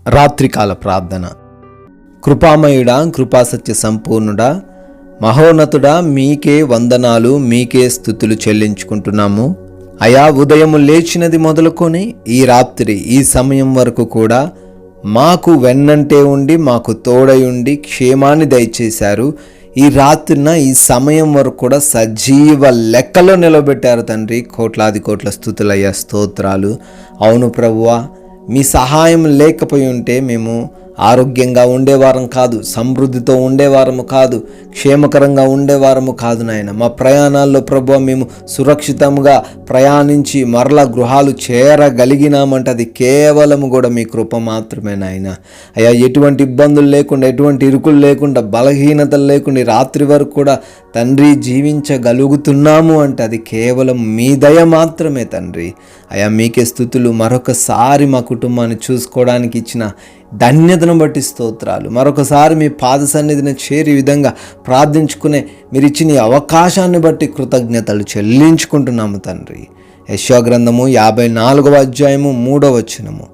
రాత్రికాల ప్రార్థన. కృపామయుడా, కృపాసత్య సంపూర్ణుడా, మహోన్నతుడా, మీకే వందనాలు, మీకే స్తుతులు చెల్లించుకుంటున్నాము. అయా, ఉదయం లేచినది మొదలుకొని ఈ రాత్రి ఈ సమయం వరకు కూడా మాకు వెన్నంటే ఉండి మాకు తోడై ఉండి క్షేమాన్ని దయచేశారు. ఈ రాత్రిన ఈ సమయం వరకు కూడా సజీవ లెక్కలో నిలబెట్టారు తండ్రి. కోట్లాది కోట్ల స్తుతులయ్యా, స్తోత్రాలు. అవును ప్రభువా, మీ సహాయం లేకపోయి ఉంటే మేము ఆరోగ్యంగా ఉండేవారం కాదు, సమృద్ధితో ఉండేవారము కాదు, క్షేమకరంగా ఉండేవారము కాదు నాయన. మా ప్రయాణాల్లో ప్రభువా మేము సురక్షితంగా ప్రయాణించి మరలా గృహాలు చేరగలిగినామంటే అది కేవలము కూడా మీ కృప మాత్రమే నాయన. అయ్యా, ఎటువంటి ఇబ్బందులు లేకుండా, ఎటువంటి ఇరుకులు లేకుండా, బలహీనతలు లేకుండా రాత్రి వరకు కూడా తండ్రి జీవించగలుగుతున్నాము అంటే అది కేవలం మీ దయ మాత్రమే తండ్రి. అయ్యా, మీకే స్తుతులు. మరొకసారి మా కుటుంబాన్ని చూసుకోవడానికి ఇచ్చిన ధన్యతను బట్టి స్తోత్రాలు. మరొకసారి మీ పాద సన్నిధిని చేరి విధంగా ప్రార్థించుకునే మీరు ఇచ్చిన అవకాశాన్ని బట్టి కృతజ్ఞతలు చెల్లించుకుంటున్నాము తండ్రి. యెషయా గ్రంథము 54వ అధ్యాయము 3వ వచనము,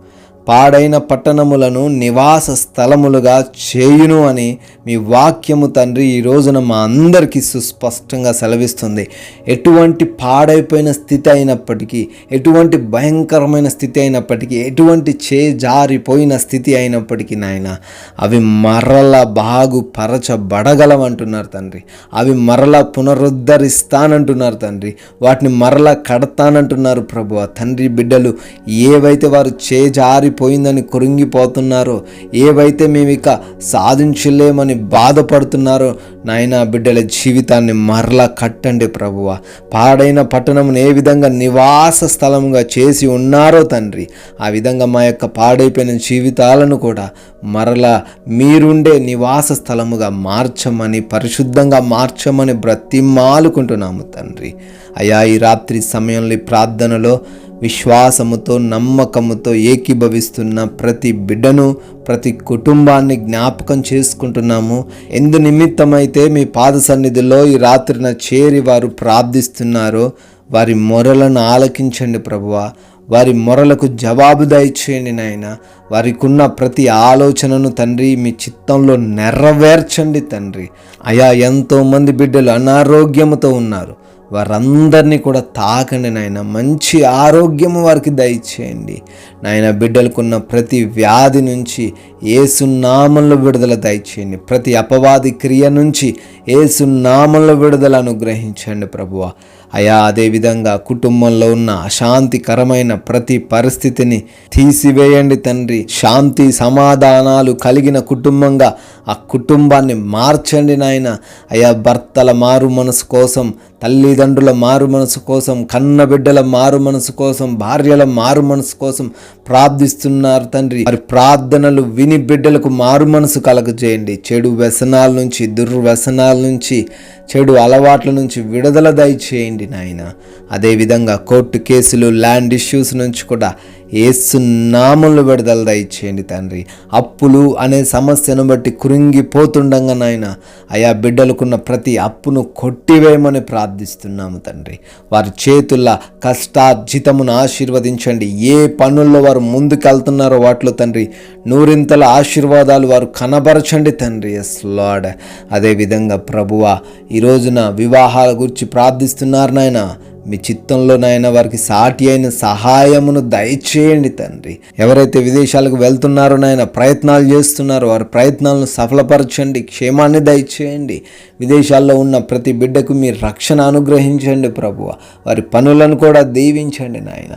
పాడైన పట్టణములను నివాస స్థలములుగా చేయును అని మీ వాక్యము తండ్రి ఈ రోజున మా అందరికీ సుస్పష్టంగా సెలవిస్తుంది. ఎటువంటి పాడైపోయిన స్థితి అయినప్పటికీ, ఎటువంటి భయంకరమైన స్థితి అయినప్పటికీ, ఎటువంటి జారిపోయిన స్థితి అయినప్పటికీ నాయన, అవి మరల బాగుపరచబడగలమంటున్నారు తండ్రి. అవి మరలా పునరుద్ధరిస్తానంటున్నారు తండ్రి. వాటిని మరలా కడతానంటున్నారు ప్రభువా. తండ్రి, బిడ్డలు ఏవైతే వారు జారిపోయిందని కృంగిపోతున్నారో, ఏవైతే మేము ఇక సాధించలేమని బాధపడుతున్నారో నాయన, బిడ్డల జీవితాన్ని మరలా కట్టండి ప్రభువా. పాడైన పట్టణమును ఏ విధంగా నివాస స్థలముగా చేసి ఉన్నారో తండ్రి, ఆ విధంగా మా యొక్క పాడైపోయిన జీవితాలను కూడా మరలా మీరుండే నివాస స్థలముగా మార్చమని, పరిశుద్ధంగా మార్చమని బ్రతిమాలుకుంటున్నాము తండ్రి. అయ్యా, ఈ రాత్రి సమయంలో ఈ ప్రార్థనలో విశ్వాసముతో, నమ్మకముతో ఏకీభవిస్తున్న ప్రతి బిడ్డను, ప్రతి కుటుంబాన్ని జ్ఞాపకం చేసుకుంటున్నాము. ఎందు నిమిత్తమైతే మీ పాద సన్నిధిలో ఈ రాత్రిన చేరి వారు ప్రార్థిస్తున్నారో వారి మొరలను ఆలకించండి ప్రభువా. వారి మొరలకు జవాబు దయచేయండి నాయన. వారికి ఉన్న ప్రతి ఆలోచనను తండ్రి మీ చిత్తంలో నెరవేర్చండి తండ్రి. అయా, ఎంతోమంది బిడ్డలు అనారోగ్యముతో ఉన్నారు, వారందరినీ కూడా తాకండి నాయన. మంచి ఆరోగ్యము వారికి దయచేయండి నాయన. బిడ్డలకున్న ప్రతి వ్యాధి నుంచి యేసు నామములో విడుదల దయచేయండి. ప్రతి అపవాది క్రియ నుంచి యేసు నామములో విడుదల అనుగ్రహించండి ప్రభువా. అయా, అదేవిధంగా కుటుంబంలో ఉన్న అశాంతికరమైన ప్రతి పరిస్థితిని తీసివేయండి తండ్రి. శాంతి సమాధానాలు కలిగిన కుటుంబంగా ఆ కుటుంబాన్ని మార్చండి నాయన. అయా, భర్తల మారు మనసు కోసం, తల్లిదండ్రుల మారు మనసు కోసం, కన్న బిడ్డల మారు మనసు కోసం, భార్యల మారు మనసు కోసం ప్రార్థిస్తున్నారు తండ్రి. వారి ప్రార్థనలు విని బిడ్డలకు మారు మనసు కలగజేయండి. చెడు వ్యసనాల నుంచి, దుర్వ్యసనాల నుంచి, చెడు అలవాట్ల నుంచి విడుదల దయచేయండి నాయన. అదేవిధంగా కోర్టు కేసులు, ల్యాండ్ ఇష్యూస్ నుంచి కూడా యేసు నామములో విడుదల దయచేయండి తండ్రి. అప్పులు అనే సమస్యను బట్టి కృంగిపోతుండగా నాయన, అయా బిడ్డలకున్న ప్రతి అప్పును కొట్టివేయమని ప్రార్థిస్తున్నాము తండ్రి. వారి చేతుల కష్టార్జితమును ఆశీర్వదించండి. ఏ పనుల్లో వారు ముందుకెళ్తున్నారో వాటిలో తండ్రి నూరింతల ఆశీర్వాదాలు వారు కనబరచండి తండ్రి. Yes lord. అదేవిధంగా ప్రభువా, ఈ రోజున వివాహాల గురించి ప్రార్థిస్తున్నారు నాయన. మీ చిత్తంలో నాయన వారికి సాటి అయిన సహాయమును దయచేయండి తండ్రి. ఎవరైతే విదేశాలకు వెళ్తున్నారో నాయన, ప్రయత్నాలు చేస్తున్నారో వారి ప్రయత్నాలను సఫలపరచండి, క్షేమాన్ని దయచేయండి. విదేశాల్లో ఉన్న ప్రతి బిడ్డకు మీరు రక్షణ అనుగ్రహించండి ప్రభువ. వారి పనులను కూడా దీవించండి నాయన.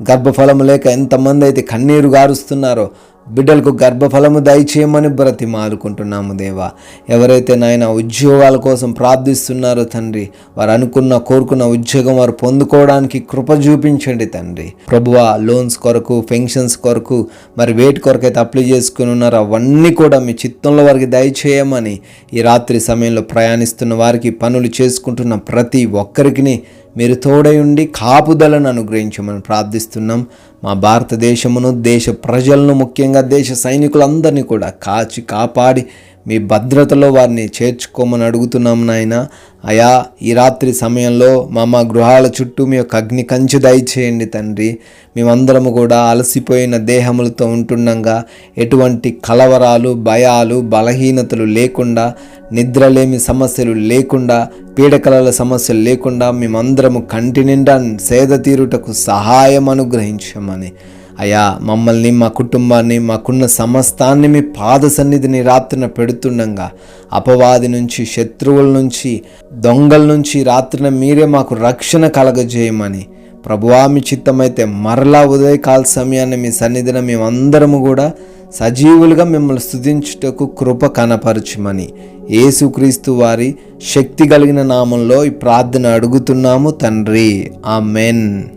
గర్భఫలము లేక ఎంతమంది అయితే కన్నీరు గారుస్తున్నారో బిడ్డలకు గర్భఫలము దయచేయమని బ్రతిమాలుకుంటున్నాము దేవా. ఎవరైతే నాయన ఉద్యోగాల కోసం ప్రార్థిస్తున్నారో తండ్రి, వారు కోరుకున్న ఉద్యోగం వారు పొందుకోవడానికి కృప చూపించండి తండ్రి. ప్రభువా, లోన్స్ కొరకు, పెన్షన్స్ కొరకు, మరి వేటి కొరకైతే అప్లై చేసుకుని ఉన్నారో అవన్నీ కూడా మీ చిత్తంలో వారికి దయచేయమని, ఈ రాత్రి సమయంలో ప్రయాణిస్తున్న వారికి, పనులు చేసుకుంటున్న ప్రతి ఒక్కరికి మీరు తోడై ఉండి కాపుదలను అనుగ్రహించమని ప్రార్థిస్తున్నాం. మా భారతదేశమును, దేశ ప్రజలను, ముఖ్యంగా దేశ సైనికులందరినీ కూడా కాచి కాపాడి మీ భద్రతలో వారిని చేర్చుకోమని అడుగుతున్నాం నాయన. అయా, ఈ రాత్రి సమయంలో మా గృహాల చుట్టూ మీ యొక్క అగ్ని కంచె దయచేయండి తండ్రి. మేమందరము కూడా అలసిపోయిన దేహములతో ఉంటుండగా ఎటువంటి కలవరాలు, భయాలు, బలహీనతలు లేకుండా, నిద్రలేమి సమస్యలు లేకుండా, పీడకలల సమస్యలు లేకుండా మేమందరము కంటి నిండా సేద తీరుటకు సహాయం అనుగ్రహించమని అయా, మమ్మల్ని, మా కుటుంబాన్ని, మాకున్న సమస్తాన్ని మీ పాద సన్నిధిని రాత్రిన పెడుతుండగా అపవాది నుంచి, శత్రువుల నుంచి, దొంగల నుంచి రాత్రిన మీరే మాకు రక్షణ కలగజేయమని ప్రభువా, మీ చిత్తమైతే మరలా ఉదయకాల సమయాన్ని మీ సన్నిధిన మేమందరము కూడా సజీవులుగా మిమ్మల్ని స్తుతించుటకు కృప కనపరచమని యేసుక్రీస్తు వారి శక్తి కలిగిన నామంలో ఈ ప్రార్థన అడుగుతున్నాము తండ్రి. ఆమెన్.